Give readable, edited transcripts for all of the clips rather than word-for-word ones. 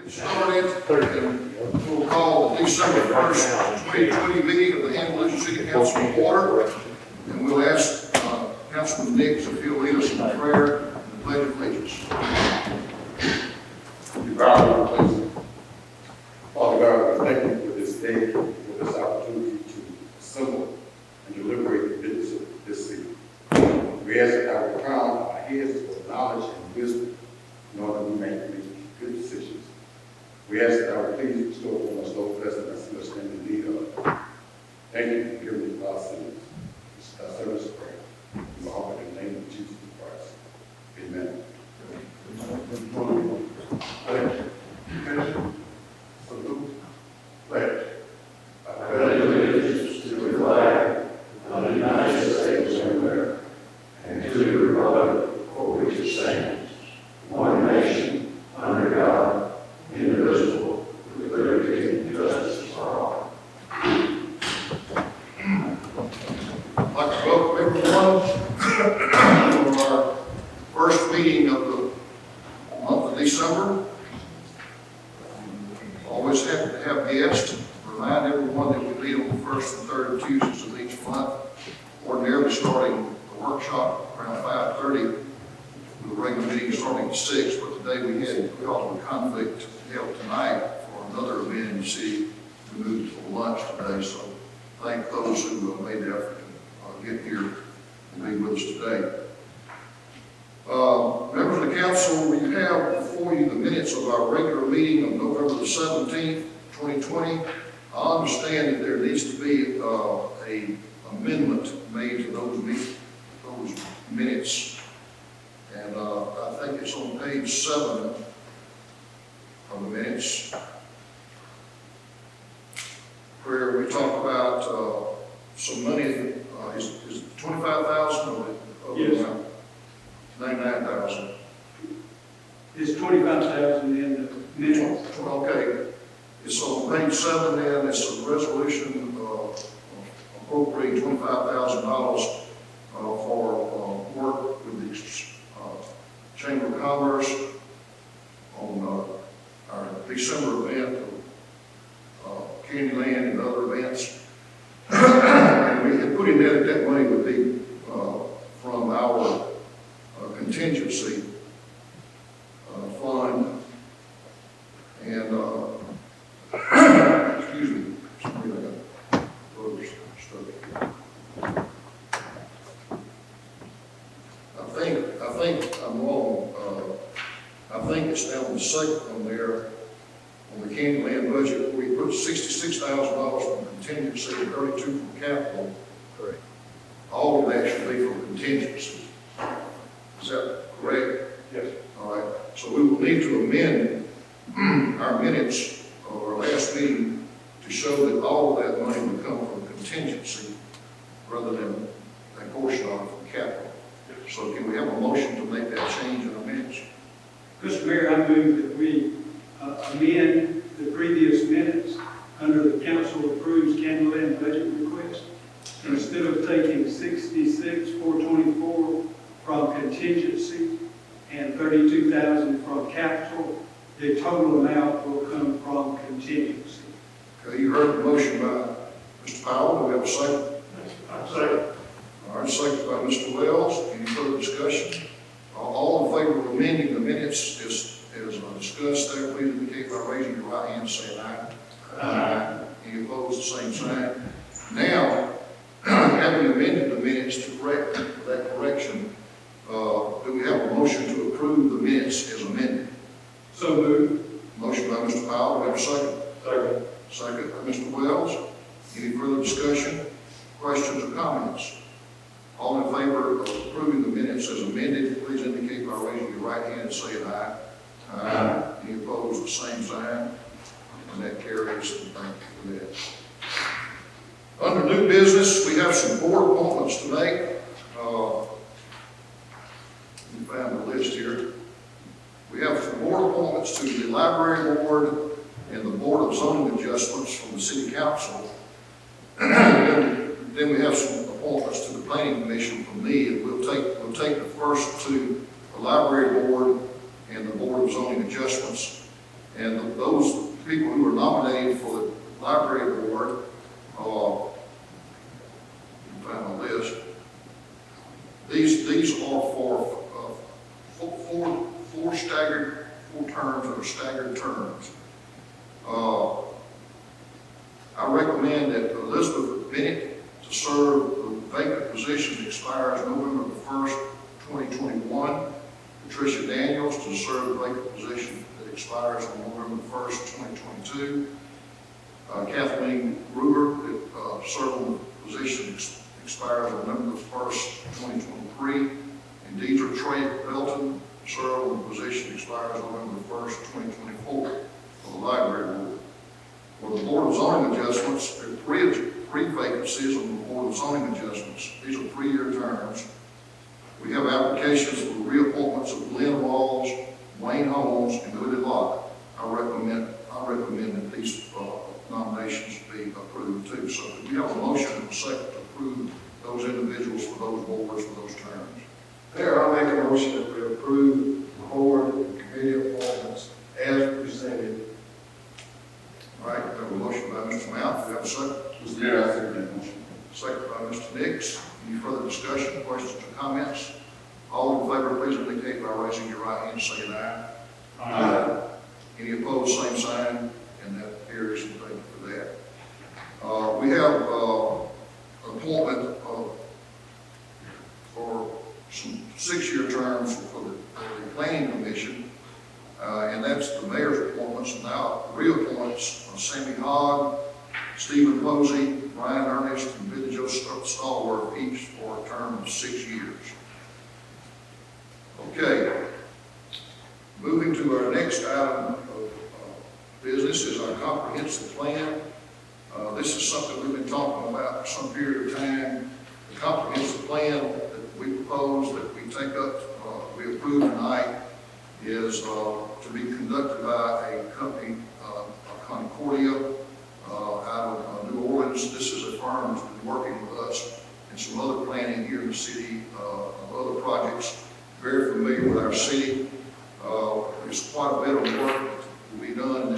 Started, and we'll call the December 1st, 2020 meeting of the Andalusia City Council to order. And we'll ask Councilman Nick if he'll lead us in prayer and the pledge of allegiance. You bow, please. Father God, we thank you for this day, for this opportunity to assemble and deliberate the business of this city. We ask that our crown our heads with knowledge and wisdom in order that we may make good decisions. We ask that our please bestow upon us those blessings that see us stand in need of. Thank you for hearing our sins. This is our service of prayer. We offer in the name of Jesus Christ. Amen. Pledge. Salute. Pledge. I pledge allegiance to the flag of the United States of America and to the republic for which it stands, one nation, under God, indivisible, with liberty and justice for all. I'd like to welcome everyone to our first meeting of the month of December. Always happy to have guests. Remind everyone that we meet on the first and third Tuesdays of each month, ordinarily starting the workshop around 5:30. The regular meeting starting at 6, but today we had, because of a conflict held tonight for another event in the city, we moved to lunch today. So thank those who made the effort to get here and be with us today. Members of the council, we have before you the minutes of our regular meeting of November the 17th, 2020. I understand that there needs to be a amendment made to those minutes. And I think it's on page 7 of the minutes, where we talk about some money. Is 25,000 or yes. 99,000? It's 25,000 in the minutes. Okay. It's on page 7 then. It's a resolution appropriating $25,000 for work with the Chamber of Commerce on our December event of Candyland and other events. And we had put in there that money would be from our contingency fund. And excuse me, sorry, I got those stuck. I think I'm wrong. I think it's down the second one there on the Candyland budget where we put $66,000 from contingency and $32,000 from capital. Correct. All of that should be from contingency. Is that correct? Yes. All right. So we will need to amend our minutes of our last meeting to show that all of that money would come from contingency rather than a portion of it from capital. So can we have a motion to make that change in our minutes? Mr. Mayor, I move that we amend the previous minutes under the council approves Candyland budget request. Instead of taking 66,424 from contingency and 32,000 from capital, the total amount will come from contingency. Okay, you heard the motion by Mr. Powell. Do we have a second? I'm sorry. All right, second by Mr. Wells. Any further discussion? All in favor of amending the minutes as discussed there, please indicate by raising your right hand and saying aye. Aye. Any opposed, the same sign. Now, having amended the minutes to correct that correction, do we have a motion to approve the minutes as amended? So moved. Motion by Mr. Powell. Do we have a second? Second. Second by Mr. Wells. Any further discussion, questions, or comments? All in favor of approving the minutes as amended, please indicate by raising your right hand and saying aye. Aye. Any opposed, the same sign. And that carries. Thank you for that. Under new business, we have some board appointments to make. Let me find the list here. We have some board appointments to the library board and the board of zoning adjustments from the city council. Then we have some appointments to the planning commission from me, and we'll take the first two, the library board and the board of zoning adjustments. And those people who were nominated for the library board, you can find a list. These are for four staggered, 4 terms that are staggered terms. I recommend that Elizabeth Bennett to serve the vacant position expires November the 1st, 2021. Patricia Daniels to serve the vacant position that expires on November the 1st, 2022. Kathleen Ruger that serve on the position expires on November the 1st, 2023. And Deidre Trey Belton serve on the position expires November the 1st, 2024 for the library board. For the Board of Zoning Adjustments, there are three vacancies on the Board of Zoning Adjustments. These are 3-year terms. We have applications for reappointments of Glenn Rawls, Wayne Holmes, and Willie Locke. I recommend that these nominations be approved too. So we have a motion and a second to approve those individuals for those boards for those terms. Mayor, I'll make a motion that we approve the board and committee appointments as presented. All right, we have a motion by Mr. Mount. Do we have a second? Mr. Mayor, I second that motion. Second by Mr. Nix. Any further discussion, questions, or comments? All in favor, please indicate by raising your right hand and saying aye. Aye. Any opposed, same sign, and that carries, and thank you for that. We have appointment for some 6-year terms for the Planning Commission, and that's the mayor's appointments. Now, reappointments of Sammy Hogg, Stephen Posey, Brian Ernest, and Billy Joe Stallworth, each for a term of 6 years. Okay, moving to our next item of business is our comprehensive plan. This is something we've been talking about for some period of time. The comprehensive plan that we propose that we take up, we approve tonight, is to be conducted by a company, Concordia, out of New Orleans. This is a firm that's been working with us and some other planning here in the city of other projects. Very familiar with our city. There's quite a bit of work that will be done in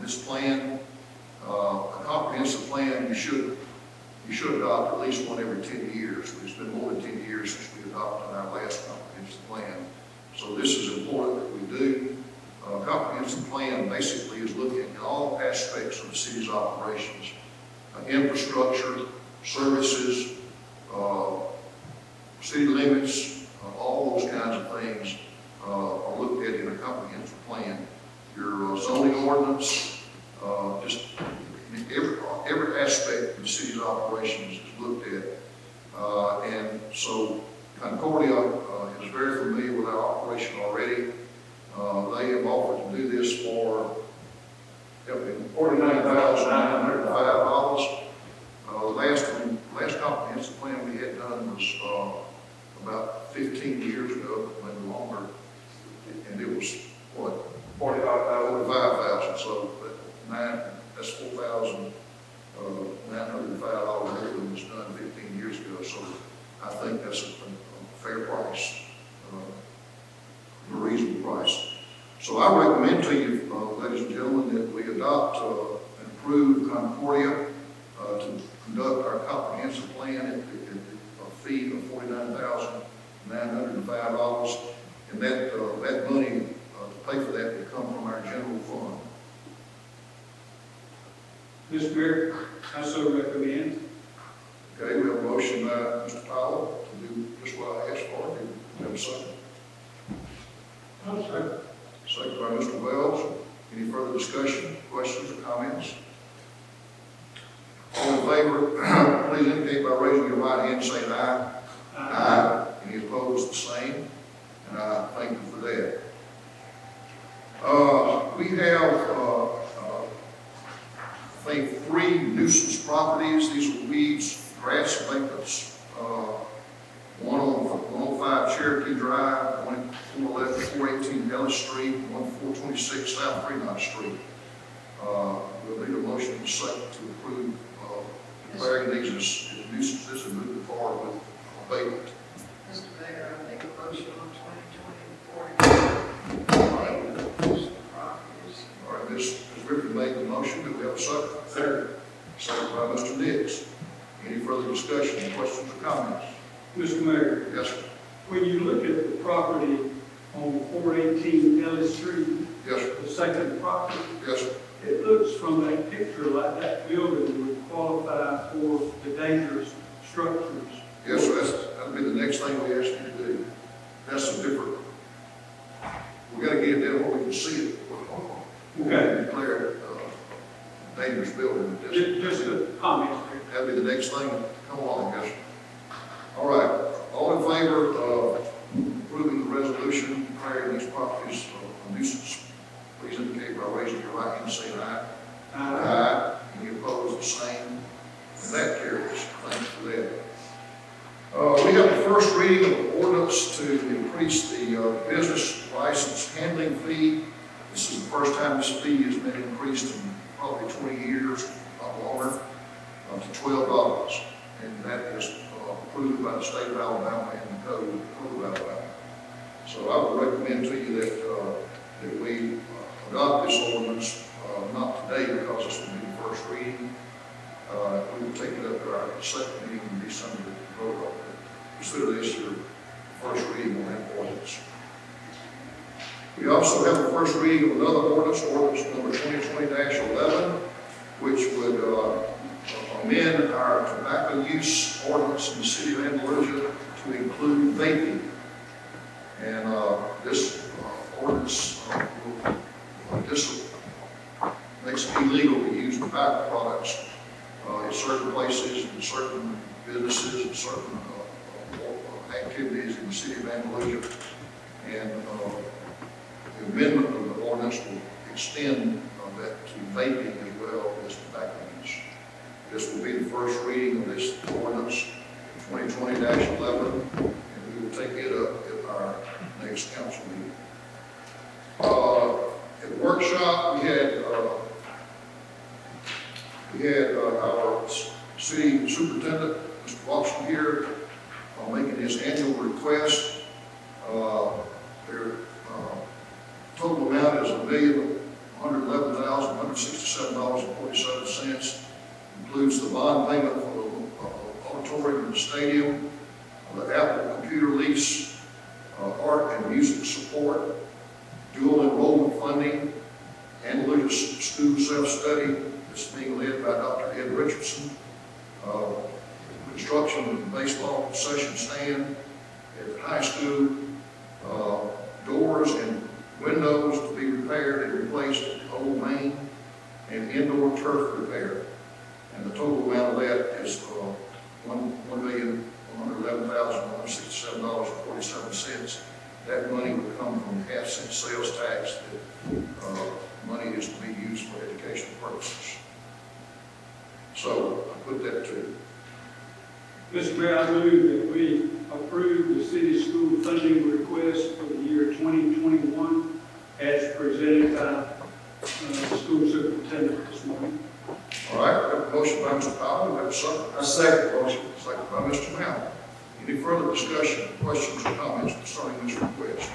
this plan. A comprehensive plan you should adopt at least one every 10 years. It's been more than 10 years since we adopted our last comprehensive plan. So this is important that we do. A comprehensive plan basically is looking at all aspects of the city's operations, infrastructure, services, city limits, all those kinds of things are looked at in a comprehensive plan. Your zoning ordinance, just every aspect of the city's operations is looked at. And so Concordia is very familiar with our operation already. They have offered to do this for $49,905. Last comprehensive plan we had done was about 15 years ago, maybe longer, and it was what? 45,000. So that's $4,905 more than was done 15 years ago. So I think that's a fair price, a reasonable price. So I recommend to you, ladies and gentlemen, that we adopt and approve Concordia to conduct our comprehensive plan at a fee of $49,905, and that money to pay for that will come from our general fund. Mr. Mayor, I so recommend. Okay, we have a motion by Mr. Powell to do just what I asked for. Do we have a second? I'll second. Second by Mr. Wells. Any further discussion, questions, or comments? All in favor, please indicate by raising your right hand and saying aye. Aye. Any opposed, the same. And I thank you for that. We have, I think, 3 nuisance properties. These are weeds, grass abatements. One on 105 Cherokee Drive, one 411, 418 Ellis Street, one 426 South Fremont Street. We'll need a motion in a second to approve declaring these as nuisances and moving forward with abatement. Mr. Mayor, I make a motion on 2020-40. Properties. Ms. Griffin made the motion. Do we have a second? Second. Second by Mr. Nix. Any further discussion, questions, or comments? Mr. Mayor, Yes, sir. when you look at the property on 418 Ellis Street, Yes, sir. the second property, Yes, sir. it looks from that picture like that building would qualify for the dangerous structures. Yes, sir. That'll be the next thing we ask you to do. That's a different, we gotta get it down where we can see it. Okay. Declare it, dangerous building. Just a comment there. That'll be the next thing to come along, yes, sir. All right, all in favor of approving the resolution declaring these properties a nuisance, please indicate by raising your right hand and saying aye. Aye. Any opposed, the same. And that carries. Thank you for that. We have the first reading of the ordinance to increase the business license handling fee. This is the first time this fee has been increased in probably 20 years, not longer, to $12. And that is approved by the state of Alabama and the code of Alabama. So I would recommend to you that we adopt this ordinance, not today because this will be the first reading. We will take it up to our second meeting in December to vote on it. Consider this your first reading on that ordinance. We also have the first reading of another ordinance, ordinance number 2020-11, which would amend our tobacco use ordinance in the city of Andalusia to include vaping. And this ordinance this makes it illegal to use tobacco products in certain places, in certain businesses, in certain activities in the city of Andalusia. And the amendment of the ordinance will extend that to vaping as well as tobacco use. This will be the first reading of this ordinance, 2020-11, and we will take it up at our next council meeting. At the workshop, we had our city superintendent, Mr. Watson, here making his annual request. Their total amount is $1,111,167.47. Includes the bond payment for the auditorium and the stadium, the Apple computer lease, art and music support, dual enrollment funding, Andalusia school self-study. This is being led by Dr. Ed Richardson. Construction of the baseball concession stand at the high school, doors and windows to be repaired and replaced at the old main, and indoor turf repair. And the total amount of that is $1,111,167.47. That money would come from the half-cent sales tax. That money is to be used for educational purposes. So I put that to. Mr. Mayor, I move that we approve the city school funding request for the year 2021 as presented by the school superintendent this morning. All right, we have a motion by Mr. Powell. We have a second. I second the motion. Second by Mr. Mount. Any further discussion, questions, or comments concerning this request?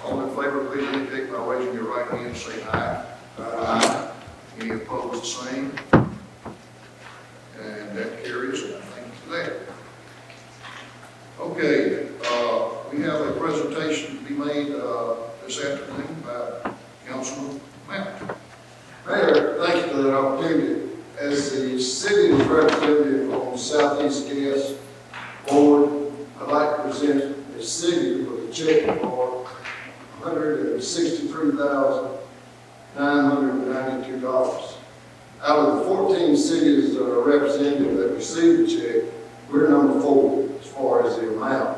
All in favor, please indicate by raising your right hand and say aye. Aye. Any opposed, the same? And that carries, and I thank you for that. Okay, we have a presentation to be made this afternoon by Councilman Mount. Mayor, thank you for that opportunity. As the city's representative on Southeast Gas Board, I'd like to present the city with a check for $163,992. Out of the 14 cities that are represented that received the check, we're number 4 as far as the amount.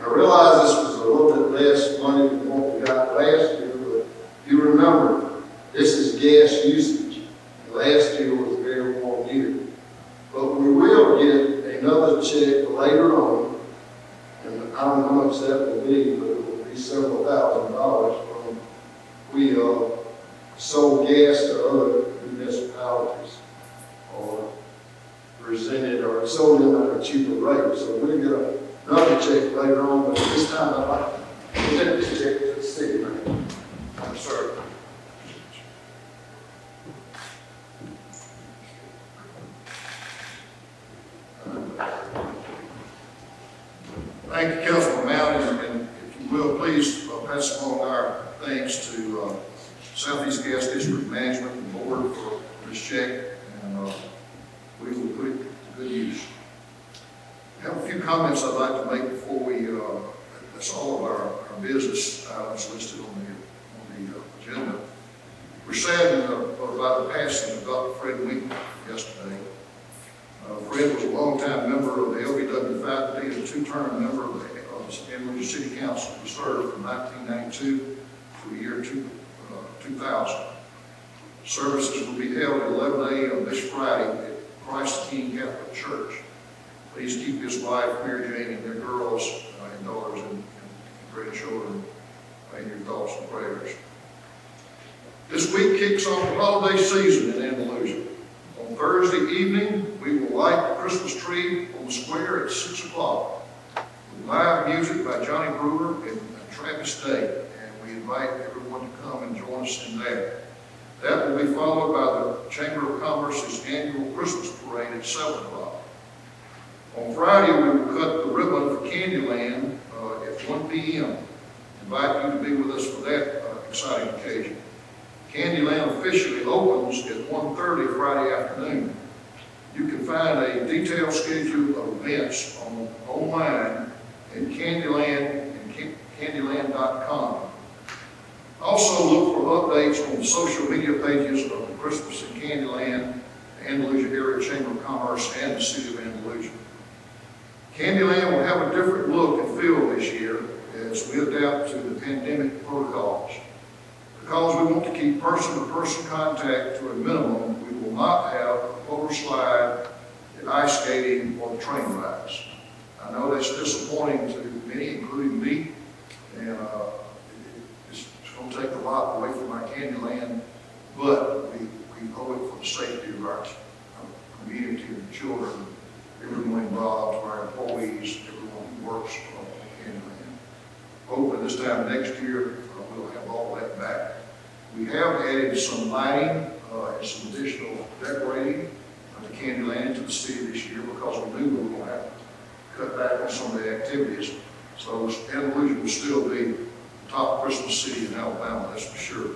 I realize this was a little bit less money than what we got last year, but you remember, this is gas usage. Last year was a very warm year. But we will get another check later on, and I don't know how much that will be, but it will be several $1,000s from we sold gas to other municipalities or presented or sold them at a cheaper rate. So we'll get another check later on, but this time I'd like to present this check to the city. Sir, Thank you, Councilman Mountain, and if you will, please pass along our thanks to Southeast Gas District Management and Board for this check, and we will put it to good use. I have a few comments I'd like to make before we, that's all of our business items listed on the agenda. We're saddened about the passing of Dr. Fred Winkler yesterday. Fred was a longtime member of the LBW faculty and a two-term member of the Andalusia City Council. He served from 1992 to the year 2000. Services will be held at 11 a.m. this Friday at Christ the King Catholic Church. Please keep his wife, Mary Jane, and their girls and daughters and grandchildren in your thoughts and prayers. This week kicks off the holiday season in Andalusia. On Thursday evening, we will light the Christmas tree on the square at 6 o'clock with live music by Johnny Brewer and Travis Day, and we invite everyone to come and join us in that. That will be followed by the Chamber of Commerce's annual Christmas parade at 7 o'clock. On Friday, we will cut the ribbon for Candyland at 1 p.m. Invite you to be with us for that exciting occasion. Candyland officially opens at 1:30 Friday afternoon. You can find a detailed schedule of events online at Candyland and Candyland.com. Also look for updates on the social media pages of the Christmas in Candyland, the Andalusia Area Chamber of Commerce, and the City of Andalusia. Candyland will have a different look and feel this year as we adapt to the pandemic protocols. Because we want to keep person-to-person contact to a minimum, we will not have a photo slide, the ice skating, or the train rides. I know that's disappointing to many, including me, and it's going to take a lot away from our Candyland, but we owe it for the safety of our community and children, everyone involved, our employees, everyone who works on Candyland. Hopefully this time next year, we'll have all that back. We have added some lighting and some additional decorating to Candyland into the city this year because we knew we were going to have to cut back on some of the activities. So Andalusia will still be the top Christmas city in Alabama, that's for sure.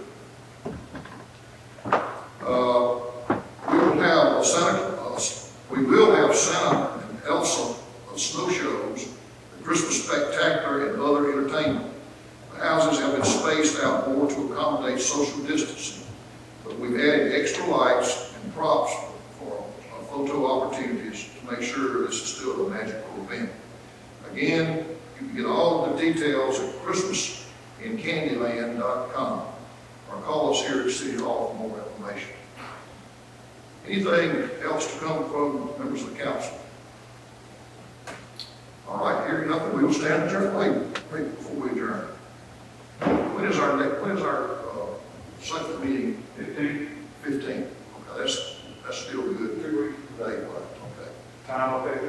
We will have Santa and Elsa snow shows, the Christmas spectacular, and other entertainment. The houses have been spaced out more to accommodate social distancing, but we've added extra lights and props for photo opportunities to make sure this is still a magical event. Again, you can get all of the details at ChristmasinCandyland.com or call us here at City Hall for more information. Anything else to come from members of the council? All right, hearing nothing, we will stand adjourned. Wait before we adjourn. When is our second meeting? 15. Okay, that's still good. 2 weeks. Today, okay. Time of it.